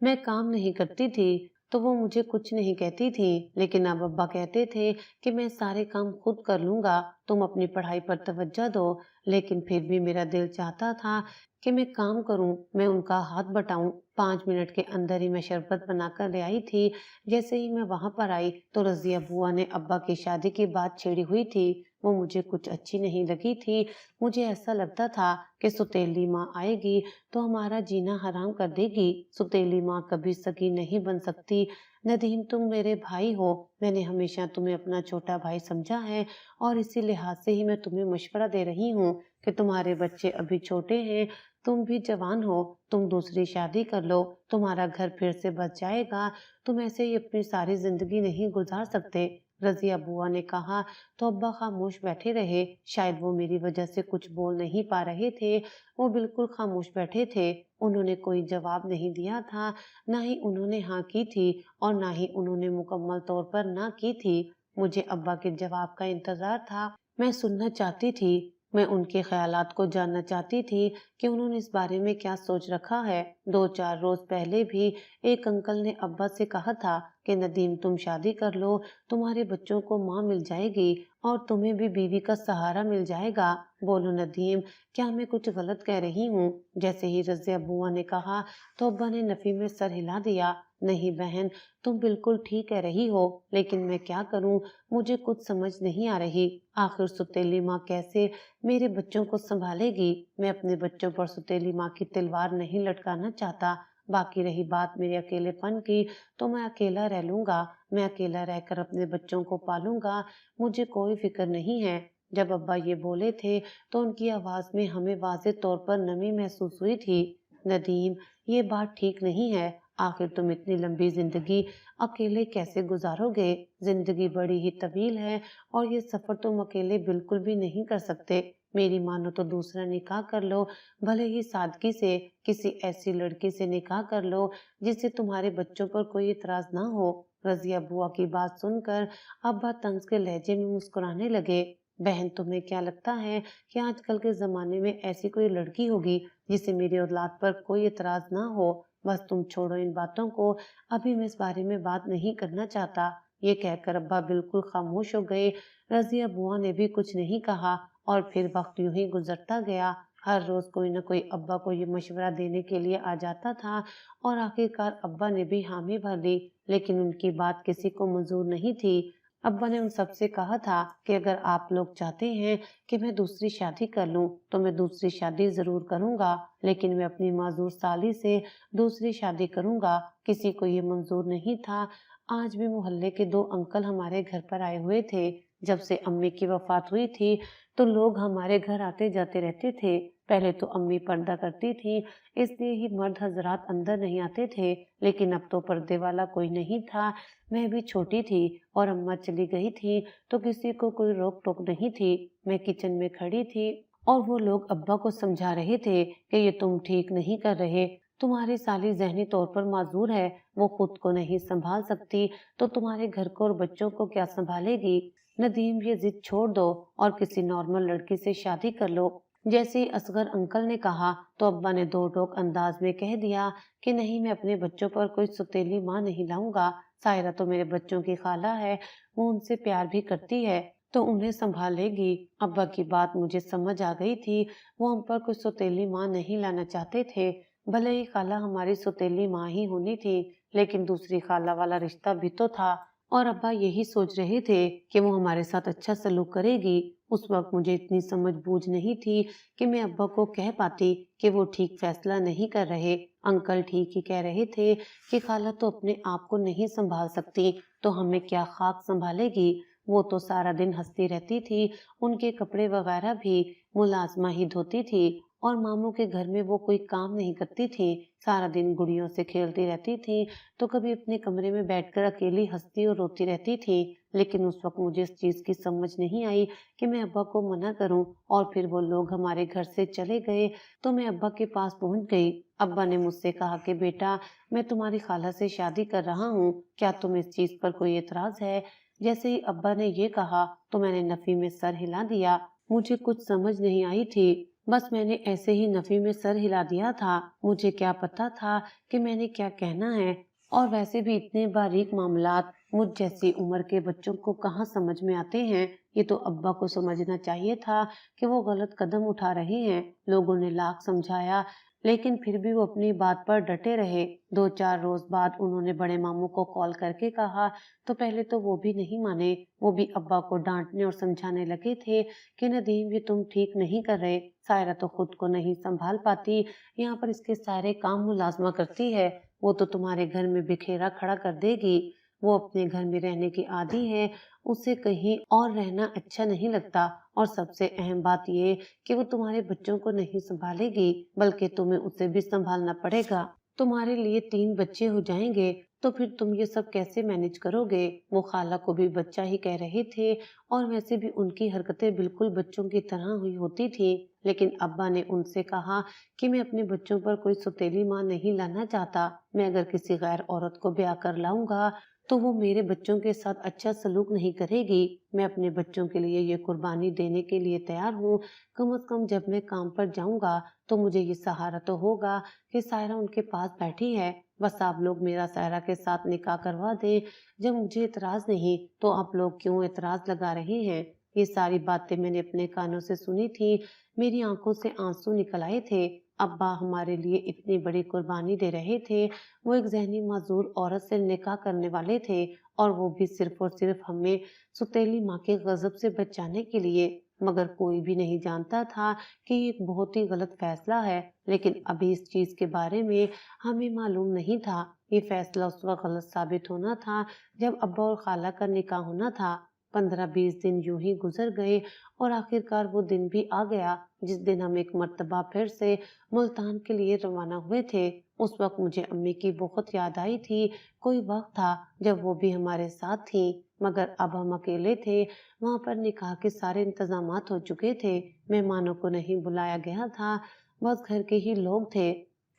میں کام نہیں کرتی تھی تو وہ مجھے کچھ نہیں کہتی تھی، لیکن اب ابا کہتے تھے کہ میں سارے کام خود کر لوں گا، تم اپنی پڑھائی پر توجہ دو۔ لیکن پھر بھی میرا دل چاہتا تھا کہ میں کام کروں، میں ان کا ہاتھ بٹاؤں۔ 5 منٹ کے اندر ہی میں شربت بنا کر لے آئی تھی۔ جیسے ہی میں وہاں پر آئی تو رضیہ بوا نے ابا کی شادی کی بات چھیڑی ہوئی تھی۔ وہ مجھے کچھ اچھی نہیں لگی تھی۔ مجھے ایسا لگتا تھا کہ ستیلی ماں آئے گی تو ہمارا جینا حرام کر دے گی۔ ستیلی ماں کبھی سگی نہیں بن سکتی۔ ندیم تم میرے بھائی ہو، میں نے ہمیشہ تمہیں اپنا چھوٹا بھائی سمجھا ہے اور اسی لحاظ سے ہی میں تمہیں مشورہ دے رہی ہوں کہ تمہارے بچے ابھی چھوٹے ہیں، تم بھی جوان ہو، تم دوسری شادی کر لو، تمہارا گھر پھر سے بچ جائے گا، تم ایسے ہی اپنی ساری زندگی نہیں گزار سکتے۔ رضیہ بوا نے کہا تو ابا خاموش بیٹھے رہے۔ شاید وہ میری وجہ سے کچھ بول نہیں پا رہے تھے۔ وہ بالکل خاموش بیٹھے تھے۔ انہوں نے کوئی جواب نہیں دیا تھا، نہ ہی انہوں نے ہاں کی تھی اور نہ ہی انہوں نے مکمل طور پر نہ کی تھی۔ مجھے ابا کے جواب کا انتظار تھا۔ میں سننا چاہتی تھی، میں ان کے خیالات کو جاننا چاہتی تھی کہ انہوں نے اس بارے میں کیا سوچ رکھا ہے۔ 2-4 روز پہلے بھی ایک انکل نے ابا سے کہا تھا کہ ندیم تم شادی کر لو، تمہارے بچوں کو ماں مل جائے گی اور تمہیں بھی بیوی کا سہارا مل جائے گا۔ بولو ندیم، کیا میں کچھ غلط کہہ رہی ہوں؟ جیسے ہی رضیہ بوا نے کہا تو ابا نے نفی میں سر ہلا دیا۔ نہیں بہن، تم بالکل ٹھیک کہہ رہی ہو، لیکن میں کیا کروں، مجھے کچھ سمجھ نہیں آ رہی۔ آخر ستیلی ماں کیسے میرے بچوں کو سنبھالے گی؟ میں اپنے بچوں پر ستیلی ماں کی تلوار نہیں لٹکانا چاہتا۔ باقی رہی بات میرے اکیلے پن کی تو میں اکیلا رہ لوں گا، میں اکیلا رہ کر اپنے بچوں کو پالوں گا، مجھے کوئی فکر نہیں ہے۔ جب ابا یہ بولے تھے تو ان کی آواز میں ہمیں واضح طور پر نمی محسوس ہوئی تھی۔ ندیم، یہ بات ٹھیک نہیں ہے، آخر تم اتنی لمبی زندگی اکیلے کیسے گزارو گے؟ زندگی بڑی ہی طویل ہے اور یہ سفر تم اکیلے بالکل بھی نہیں کر سکتے۔ میری مانو تو دوسرا نکاح کر لو، بھلے ہی سادگی سے کسی ایسی لڑکی سے نکاح کر لو جس سے تمہارے بچوں پر کوئی اعتراض نہ ہو۔ رضیہ بوا کی بات سن کر ابا طنز کے لہجے میں مسکرانے لگے۔ بہن، تمہیں کیا لگتا ہے کہ آج کل کے زمانے میں ایسی کوئی لڑکی ہوگی جسے میری اولاد پر کوئی اعتراض نہ ہو؟ بس تم چھوڑو ان باتوں کو، ابھی میں اس بارے میں بات نہیں کرنا چاہتا۔ یہ کہہ کر ابا بالکل خاموش ہو گئے۔ رضیہ بوا نے بھی کچھ نہیں کہا اور پھر وقت یوں ہی گزرتا گیا۔ हर रोज कोई ना कोई अब्बा को ये मशवरा देने के लिए आ जाता था और आखिरकार अब्बा ने भी हामी भर ली, लेकिन उनकी बात किसी को मंजूर नहीं थी। अब्बा ने उन सबसे कहा था कि अगर आप लोग चाहते हैं कि मैं दूसरी शादी कर लूं, तो मैं दूसरी शादी जरूर करूंगा, लेकिन मैं अपनी माजूर साली से दूसरी शादी करूंगा। किसी को ये मंजूर नहीं था। आज भी मोहल्ले के 2 अंकल हमारे घर पर आए हुए थे। जब से अम्मी की वफात हुई थी, तो लोग हमारे घर आते जाते रहते थे। पहले तो अम्मी पर्दा करती थी, इसलिए ही मर्द हजरात अंदर नहीं आते थे, लेकिन अब तो पर्दे वाला कोई नहीं था। मैं भी छोटी थी और अम्मा चली गई थी, तो किसी को कोई रोक टोक नहीं थी। मैं किचन में खड़ी थी और वो लोग अब्बा को समझा रहे थे कि ये तुम ठीक नहीं कर रहे। तुम्हारी साली जहनी तौर पर माजूर है, वो खुद को नहीं संभाल सकती, तो तुम्हारे घर को और बच्चों को क्या संभालेगी। नदीम, ये जिद छोड़ दो और किसी नॉर्मल लड़की से शादी कर लो। जैसे ही असगर अंकल ने कहा, तो अब्बा ने दो टोक अंदाज में कह दिया कि नहीं, मैं अपने बच्चों पर कोई सौतेली माँ नहीं लाऊंगा। सायरा तो मेरे बच्चों की खाला है, वो उनसे प्यार भी करती है, तो उन्हें संभालेगी। अब्बा की बात मुझे समझ आ गई थी। वो हम पर कोई सौतेली माँ नहीं लाना चाहते थे। भले ही खाला हमारी सौतेली माँ ही होनी थी, लेकिन दूसरी खाला वाला रिश्ता भी तो था, और अब्बा यही सोच रहे थे कि वो हमारे साथ अच्छा सलूक करेगी। उस वक्त मुझे इतनी समझ बूझ नहीं थी कि मैं अब्बा को कह पाती कि वो ठीक फैसला नहीं कर रहे। अंकल ठीक ही कह रहे थे कि खाला तो अपने आप को नहीं संभाल सकती, तो हमें क्या खाक संभालेगी। वो तो सारा दिन हंसती रहती थी, उनके कपड़े वगैरह भी मुलाजमा ही धोती थी, और मामू के घर में वो कोई काम नहीं करती थी। सारा दिन गुड़ियों से खेलती रहती थी, तो कभी अपने कमरे में बैठकर अकेली हंसती और रोती रहती थी। लेकिन उस वक्त मुझे इस चीज की समझ नहीं आई कि मैं अब्बा को मना करूं, और फिर वो लोग हमारे घर से चले गए, तो मैं अब्बा के पास पहुंच गई। अब्बा ने मुझसे कहा कि बेटा, मैं तुम्हारी खाला से शादी कर रहा हूँ, क्या तुम इस चीज पर कोई एतराज है। जैसे ही अब्बा ने ये कहा, तो मैंने नफी में सर हिला दिया। मुझे कुछ समझ नहीं आई थी, बस मैंने ऐसे ही नफी में सर हिला दिया था। मुझे क्या पता था कि मैंने क्या कहना है, और वैसे भी इतने बारीक मामलात मुझ जैसी उम्र के बच्चों को कहाँ समझ में आते हैं। ये तो अब्बा को समझना चाहिए था कि वो गलत कदम उठा रहे हैं। लोगों ने लाख समझाया, लेकिन फिर भी वो अपनी बात पर डटे रहे। 2-4 रोज बाद उन्होंने बड़े मामू को कॉल करके कहा, तो पहले तो वो भी नहीं माने। वो भी अब्बा को डांटने और समझाने लगे थे कि नदीम, ये तुम ठीक नहीं कर रहे। सायरा तो खुद को नहीं संभाल पाती, यहाँ पर इसके सारे काम मुलाजमा करती है। वो तो तुम्हारे घर में बिखेरा खड़ा कर देगी। वो अपने घर में रहने की आदी है, उसे कहीं और रहना अच्छा नहीं लगता। और सबसे अहम बात ये कि वो तुम्हारे बच्चों को नहीं संभालेगी, बल्कि तुम्हें उसे भी संभालना पड़ेगा। तुम्हारे लिए 3 बच्चे हो जाएंगे, तो फिर तुम ये सब कैसे मैनेज करोगे। वो खाला को भी बच्चा ही कह रहे थे, और वैसे भी उनकी हरकतें बिल्कुल बच्चों की तरह हुई होती थी। लेकिन अब्बा ने उनसे कहा कि मैं अपने बच्चों पर कोई सौतेली माँ नहीं लाना चाहता। मैं अगर किसी गैर औरत को ब्याह कर लाऊंगा, तो वो मेरे बच्चों के साथ अच्छा सलूक नहीं करेगी। मैं अपने बच्चों के लिए ये कुर्बानी देने के लिए तैयार हूँ। कम से कम जब मैं काम पर जाऊंगा, तो मुझे ये सहारा तो होगा कि सायरा उनके पास बैठी है। बस आप लोग मेरा सायरा के साथ निकाह करवा दें। जब मुझे इतराज नहीं, तो आप लोग क्यों इतराज लगा रहे हैं। ये सारी बातें मैंने अपने कानों से सुनी थी। मेरी आंखों से आंसू निकल आए थे। अब्बा हमारे लिए इतनी बड़ी कुर्बानी दे रहे थे। वो एक जहनी माजूर औरत से निकाह करने वाले थे, और वो भी सिर्फ और सिर्फ हमें सुतेली माँ के गजब से बचाने के लिए। मगर कोई भी नहीं जानता था कि ये एक बहुत ही गलत फैसला है। लेकिन अभी इस चीज के बारे में हमें मालूम नहीं था। ये फैसला उस वक्त गलत साबित होना था जब अब्बा और खाला का निकाह होना था। 15-20 दिन यूं ही गुजर गए, और आखिरकार वो दिन भी आ गया जिस दिन हम एक मर्तबा फिर से मुल्तान के लिए रवाना हुए थे। उस वक्त मुझे अम्मी की बहुत याद आई थी। कोई वक्त था जब वो भी हमारे साथ थी, मगर अब हम अकेले थे। वहां पर निकाह के सारे इंतजामात हो चुके थे। मेहमानों को नहीं बुलाया गया था, बस घर के ही लोग थे।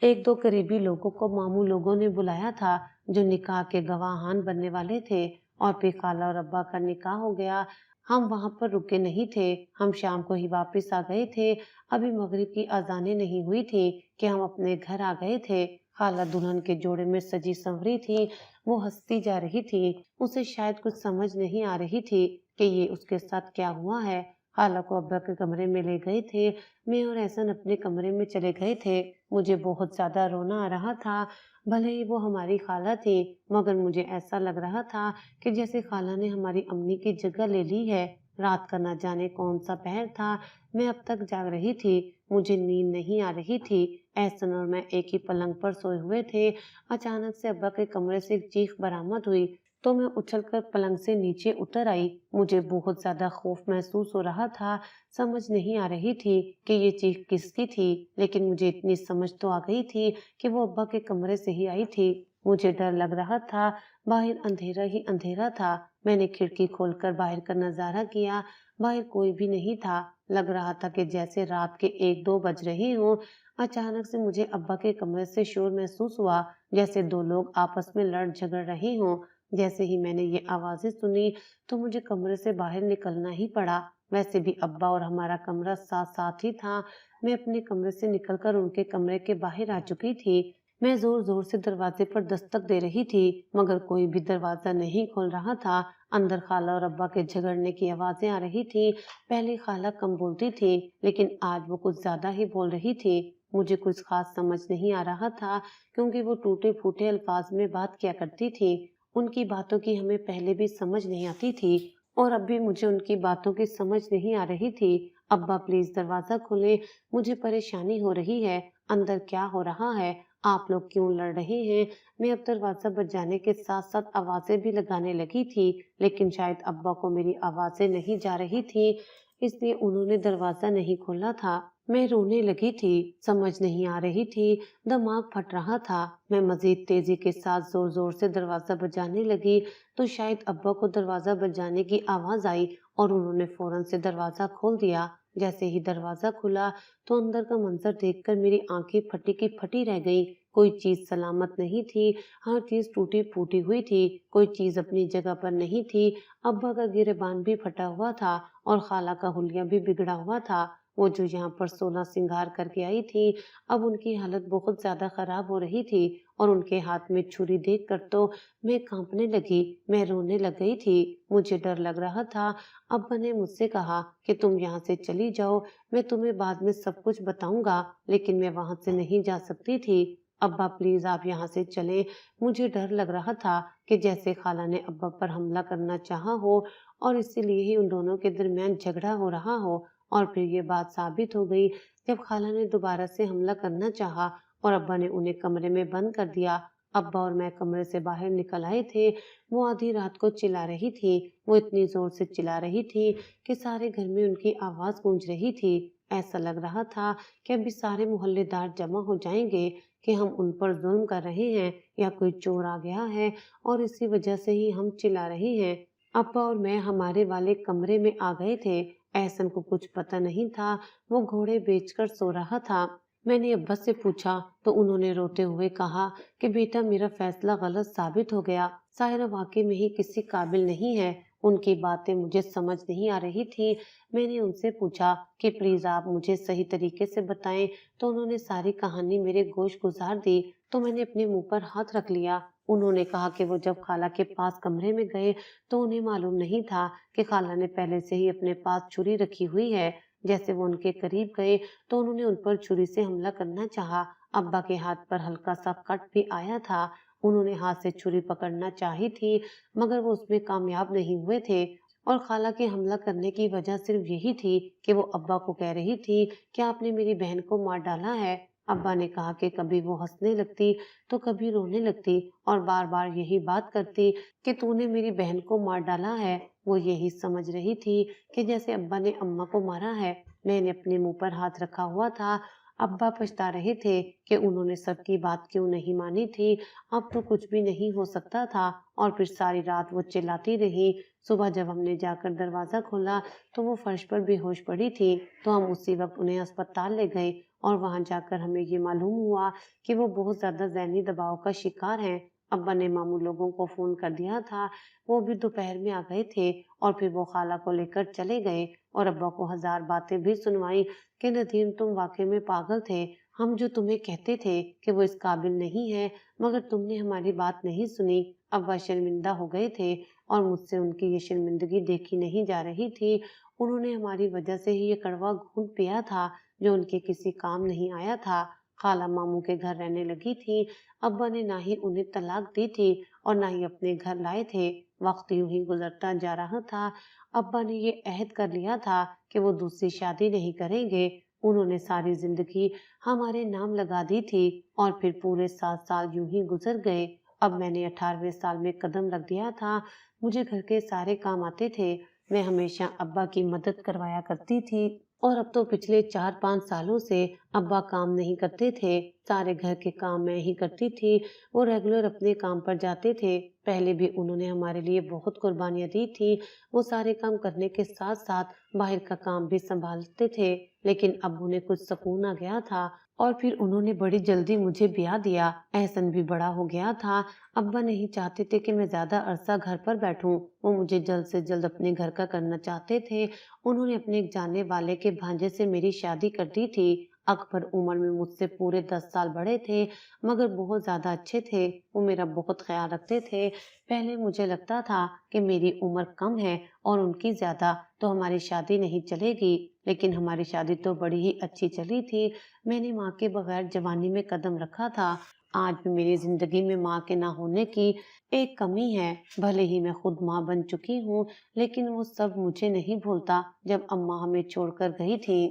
1-2 करीबी लोगों को मामू लोगों ने बुलाया था, जो निकाह के गवाहान बनने वाले थे। और फिर खाला और अब्बा का निकाह हो गया। हम वहां पर रुके नहीं थे, हम शाम को ही वापस आ गए थे। अभी मगरिब की अजानें नहीं हुई थी कि हम अपने घर आ गए थे। खाला दुल्हन के जोड़े में सजी संवरी थी। वो हंसती जा रही थी। उसे शायद कुछ समझ नहीं आ रही थी कि ये उसके साथ क्या हुआ है। खाला को अब्बा के कमरे में ले गए थे। मैं और एहसन अपने कमरे में चले गए थे। मुझे बहुत ज्यादा रोना आ रहा था। भले ही वो हमारी खाला थी, मगर मुझे ऐसा लग रहा था कि जैसे खाला ने हमारी अम्मी की जगह ले ली है। रात का न जाने कौन सा पहर था। मैं अब तक जाग रही थी। मुझे नींद नहीं आ रही थी। एहसन और मैं एक ही पलंग पर सोए हुए थे। अचानक से अब्बा के कमरे से एक चीख बरामद हुई, तो मैं उछलकर पलंग से नीचे उतर आई। मुझे बहुत ज्यादा खौफ महसूस हो रहा था। समझ नहीं आ रही थी कि ये चीख किसकी थी, लेकिन मुझे इतनी समझ तो आ गई थी कि वो अब्बा के कमरे से ही आई थी। मुझे डर लग रहा था। बाहर अंधेरा ही अंधेरा था। मैंने खिड़की खोलकर बाहर का नजारा किया। बाहर कोई भी नहीं था। लग रहा था कि जैसे रात के 1-2 बज रहे हों। अचानक से मुझे अब्बा के कमरे से शोर महसूस हुआ, जैसे 2 लोग आपस में लड़ झगड़ रहे हों। जैसे ही मैंने ये आवाजें सुनी, तो मुझे कमरे से बाहर निकलना ही पड़ा। वैसे भी अब्बा और हमारा कमरा साथ साथ ही था। मैं अपने कमरे से निकलकर उनके कमरे के बाहर आ चुकी थी। मैं जोर जोर से दरवाजे पर दस्तक दे रही थी, मगर कोई भी दरवाजा नहीं खोल रहा था। अंदर खाला और अब्बा के झगड़ने की आवाजें आ रही थी। पहले खाला कम बोलती थी, लेकिन आज वो कुछ ज्यादा ही बोल रही थी। मुझे कुछ खास समझ नहीं आ रहा था, क्योंकि वो टूटे फूटे अल्फाज में बात किया करती थी। उनकी बातों की हमें पहले भी समझ नहीं आती थी, और अब भी मुझे उनकी बातों की समझ नहीं आ रही थी। अब्बा प्लीज दरवाजा खोले, मुझे परेशानी हो रही है। अंदर क्या हो रहा है? आप लोग क्यों लड़ रहे हैं? मैं अब दरवाजा बजाने के साथ साथ आवाजें भी लगाने लगी थी, लेकिन शायद अब्बा को मेरी आवाजें नहीं जा रही थी, इसलिए उन्होंने दरवाजा नहीं खोला था। मैं रोने लगी थी। समझ नहीं आ रही थी। दिमाग फट रहा था। मैं मजीद तेजी के साथ जोर जोर से दरवाजा बजाने लगी, तो शायद अब्बा को दरवाजा बजाने की आवाज आई और उन्होंने फौरन से दरवाजा खोल दिया। जैसे ही दरवाजा खुला, तो अंदर का मंजर देखकर मेरी आंखें फटी की फटी रह गईं। कोई चीज सलामत नहीं थी। हर चीज टूटी फूटी हुई थी। कोई चीज अपनी जगह पर नहीं थी। अब्बा का गिरेबान भी फटा हुआ था, और खाला का हुलिया भी बिगड़ा हुआ था। वो जो यहाँ पर 16 सिंगार करके आई थी, अब उनकी हालत बहुत ज्यादा खराब हो रही थी, और उनके हाथ में छुरी देखकर तो मैं कांपने लगी। मैं रोने लग गई थी। मुझे डर लग रहा था। अब्बा ने मुझसे कहा कि तुम यहाँ से चली जाओ, मैं तुम्हें बाद में सब कुछ बताऊंगा, लेकिन मैं वहां से नहीं जा सकती थी। अब्बा प्लीज आप यहाँ से चलें। मुझे डर लग रहा था कि जैसे खाला ने अब्बा पर हमला करना चाहा हो, और इसीलिए ही उन दोनों के दरमियान झगड़ा हो रहा हो। और फिर ये बात साबित हो गई, जब खाला ने दोबारा से हमला करना चाहा और अब्बा ने उन्हें कमरे में बंद कर दिया। अब्बा और मैं कमरे से बाहर निकल आए थे। वो आधी रात को चिल्ला रही थी। वो इतनी जोर से चिल्ला रही थी कि सारे घर में उनकी आवाज गूंज रही थी। ऐसा लग रहा था कि अभी सारे मोहल्लेदार जमा हो जाएंगे कि हम उन पर जुल्म कर रहे हैं, या कोई चोर आ गया है और इसी वजह से ही हम चिल्ला रहे हैं। अब्बा और मैं हमारे वाले कमरे में आ गए थे। एहसन को कुछ पता नहीं था। वो घोड़े बेचकर सो रहा था। मैंने अब्बा से पूछा, तो उन्होंने रोते हुए कहा कि बेटा मेरा फैसला गलत साबित हो गया। साहिरा वाकई में ही किसी काबिल नहीं है। उनकी बातें मुझे समझ नहीं आ रही थी। मैंने उनसे पूछा कि प्लीज आप मुझे सही तरीके से बताएं, तो उन्होंने सारी कहानी मेरे गोश गुजार दी। तो मैंने अपने मुंह पर हाथ रख लिया। उन्होंने कहा कि वो जब खाला के पास कमरे में गए, तो उन्हें मालूम नहीं था कि खाला ने पहले से ही अपने पास छुरी रखी हुई है। जैसे वो उनके करीब गए, तो उन्होंने उन पर छुरी से हमला करना चाहा। अब्बा के हाथ पर हल्का सा कट भी आया था। उन्होंने हाथ से छुरी पकड़ना चाही थी, मगर वो उसमें कामयाब नहीं हुए थे। और खाला के हमला करने की वजह सिर्फ यही थी कि वो अब्बा को कह रही थी कि आपने मेरी बहन को मार डाला है। अब्बा ने कहा कि कभी वो हंसने लगती, तो कभी रोने लगती, और बार बार यही बात करती कि तूने मेरी बहन को मार डाला है। वो यही समझ रही थी कि जैसे अब्बा ने अम्मा को मारा है। मैंने अपने मुंह पर हाथ रखा हुआ था। अब्बा पछता रहे थे कि उन्होंने सबकी बात क्यों नहीं मानी थी। अब तो कुछ भी नहीं हो सकता था। और फिर सारी रात वो चिल्लाती रही। सुबह जब हमने जाकर दरवाजा खोला, तो वो फर्श पर बेहोश पड़ी थी। तो हम उसी वक्त उन्हें अस्पताल ले गए, और वहां जाकर हमें ये मालूम हुआ कि वो बहुत ज्यादा जहनी दबाव का शिकार हैं। अब्बा ने मामू लोगों को फोन कर दिया था। वो भी दोपहर में आ गए थे, और फिर वो खाला को लेकर चले गए, और अब्बा को हजार बातें भी सुनवाई कि नदीम तुम वाकई में पागल थे। हम जो तुम्हें कहते थे कि वो इस काबिल नहीं है, मगर तुमने हमारी बात नहीं सुनी। अब्बा शर्मिंदा हो गए थे, और मुझसे उनकी ये शर्मिंदगी देखी नहीं जा रही थी। انہوں نے ہماری وجہ سے ہی یہ کڑوا گھونٹ پیا تھا جو ان کے کسی کام نہیں آیا تھا۔ خالہ ماموں کے گھر رہنے لگی تھی۔ ابا نے نہ ہی انہیں طلاق دی تھی اور نہ ہی اپنے گھر لائے تھے۔ وقت یوں ہی گزرتا جا رہا تھا۔ ابا نے یہ عہد کر لیا تھا کہ وہ دوسری شادی نہیں کریں گے۔ انہوں نے ساری زندگی ہمارے نام لگا دی تھی اور پھر پورے 7 سال یوں ہی گزر گئے۔ اب میں نے 18ویں سال میں قدم رکھ دیا تھا۔ مجھے گھر کے سارے کام آتے تھے۔ میں ہمیشہ ابا کی مدد کروایا کرتی تھی اور اب تو پچھلے 4-5 سالوں سے ابا کام نہیں کرتے تھے۔ سارے گھر کے کام میں ہی کرتی تھی۔ وہ ریگولر اپنے کام پر جاتے تھے۔ پہلے بھی انہوں نے ہمارے لیے بہت قربانیاں دی تھی۔ وہ سارے کام کرنے کے ساتھ ساتھ باہر کا کام بھی سنبھالتے تھے، لیکن اب انہیں کچھ سکون آ گیا تھا اور پھر انہوں نے بڑی جلدی مجھے بیاہ دیا۔ احسن بھی بڑا ہو گیا تھا۔ ابا نہیں چاہتے تھے کہ میں زیادہ عرصہ گھر پر بیٹھوں۔ وہ مجھے جلد سے جلد اپنے گھر کا کرنا چاہتے تھے۔ انہوں نے اپنے ایک جاننے والے کے بھانجے سے میری شادی کر دی تھی۔ اکبر عمر میں مجھ سے پورے 10 سال بڑے تھے مگر بہت زیادہ اچھے تھے۔ وہ میرا بہت خیال رکھتے تھے۔ پہلے مجھے لگتا تھا کہ میری عمر کم ہے اور ان کی زیادہ، تو ہماری شادی نہیں چلے گی، لیکن ہماری شادی تو بڑی ہی اچھی چلی تھی۔ میں نے ماں کے بغیر جوانی میں قدم رکھا تھا۔ آج بھی میری زندگی میں ماں کے نہ ہونے کی ایک کمی ہے۔ بھلے ہی میں خود ماں بن چکی ہوں، لیکن وہ سب مجھے نہیں بھولتا جب اماں ہمیں چھوڑ کر گئی تھی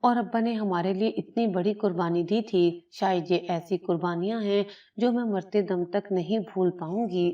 اور ابا نے ہمارے لیے اتنی بڑی قربانی دی تھی۔ شاید یہ ایسی قربانیاں ہیں جو میں مرتے دم تک نہیں بھول پاؤں گی۔